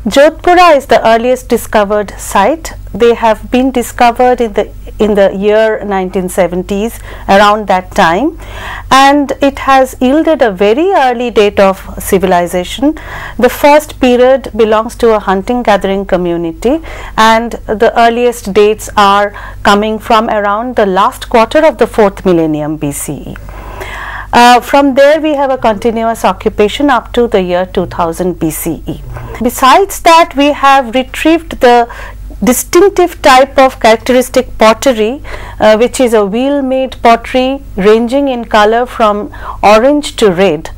Jodhpura is the earliest discovered site. They have been discovered in the year 1970s, around that time, and it has yielded a very early date of civilization. The first period belongs to a hunting gathering community, and the earliest dates are coming from around the last quarter of the 4th millennium BCE. From there we have a continuous occupation up to the year 2000 BCE. Besides that, we have retrieved the distinctive type of characteristic pottery, which is a wheel made pottery ranging in color from orange to red.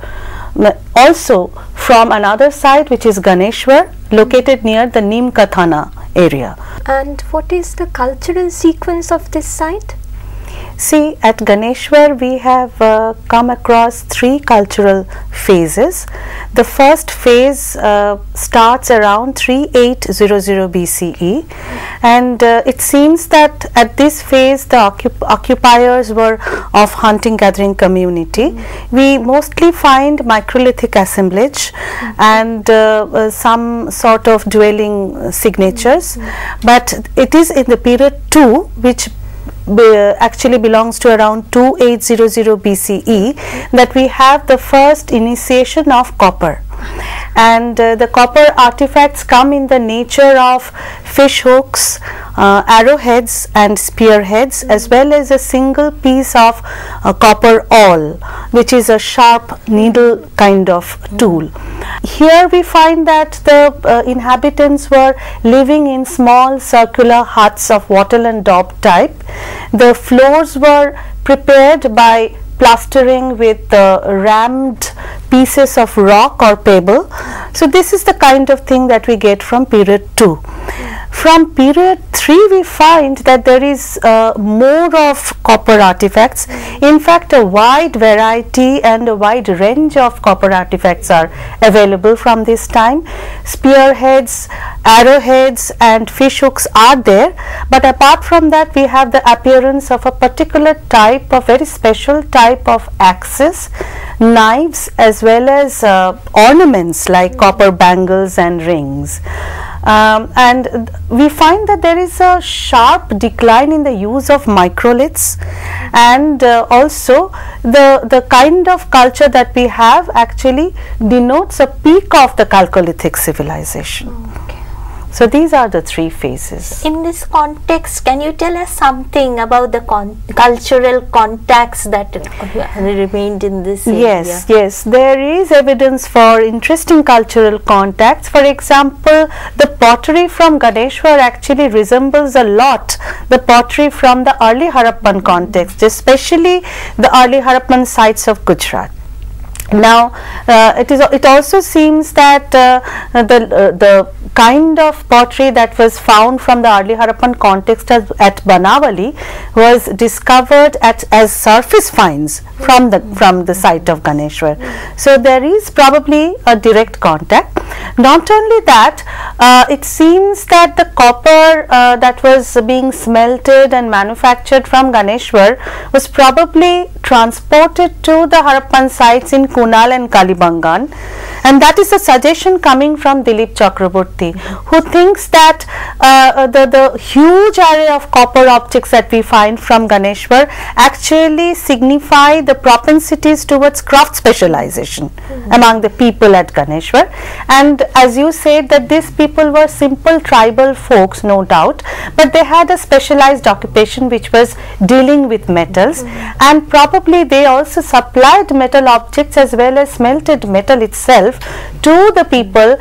Also from another site, which is Ganeshwar, located near the Nimkathana area. And what is the cultural sequence of this site? See, at Ganeshwar we have come across 3 cultural phases. The first phase starts around 3800 BCE, and it seems that at this phase the occupiers were of hunting gathering community. We mostly find microlithic assemblage and some sort of dwelling signatures, but it is in the period 2, which actually belongs to around 2800 BCE, that we have the first initiation of copper. And the copper artifacts come in the nature of fish hooks, arrowheads and spearheads, as well as a single piece of copper awl, which is a sharp needle kind of tool. Here we find that the inhabitants were living in small circular huts of wattle and daub type. The floors were prepared by plastering with rammed pieces of rock or pebble. So this is the kind of thing that we get from period 2. From period 3 we find that there is more of copper artifacts. In fact, a wide variety and a wide range of copper artifacts are available from this time. Spearheads, arrowheads and fish hooks are there, but apart from that we have the appearance of a particular type of very special type of axes, knives, as well as ornaments like copper bangles and rings. And we find that there is a sharp decline in the use of microliths, and also the kind of culture that we have actually denotes a peak of the Chalcolithic civilization. Okay. So these are the 3 phases. In this context, can you tell us something about the cultural contacts that remained in this area? Yes, there is evidence for interesting cultural contacts. For example, the pottery from Ganeshwar actually resembles a lot the pottery from the early Harappan context, especially the early Harappan sites of Gujarat. Now, it also seems that the kind of pottery that was found from the early Harappan context at Banavali was discovered as surface finds from the site of Ganeshwar. So there is probably a direct contact. Not only that, it seems that the copper that was being smelted and manufactured from Ganeshwar was probably transported to the Harappan sites in Kunal and Kalibangan, and that is a suggestion coming from Dilip Chakraborty, who thinks that the huge array of copper objects that we find from Ganeshwar actually signify the propensities towards craft specialization among the people at Ganeshwar. And as you said, that these people were simple tribal folks, no doubt, but they had a specialized occupation which was dealing with metals, and probably they also supplied metal objects as well as smelted metal itself to the people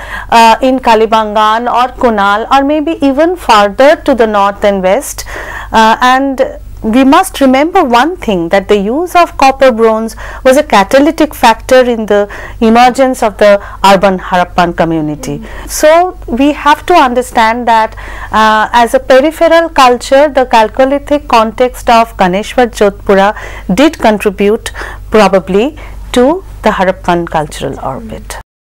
in Kalibangan or Kunal, or maybe even farther to the north and west. And we must remember one thing, that the use of copper bronze was a catalytic factor in the emergence of the urban Harappan community. So we have to understand that as a peripheral culture, the Chalcolithic context of Ganeshwar Jodhpura did contribute probably to the Harappan cultural orbit.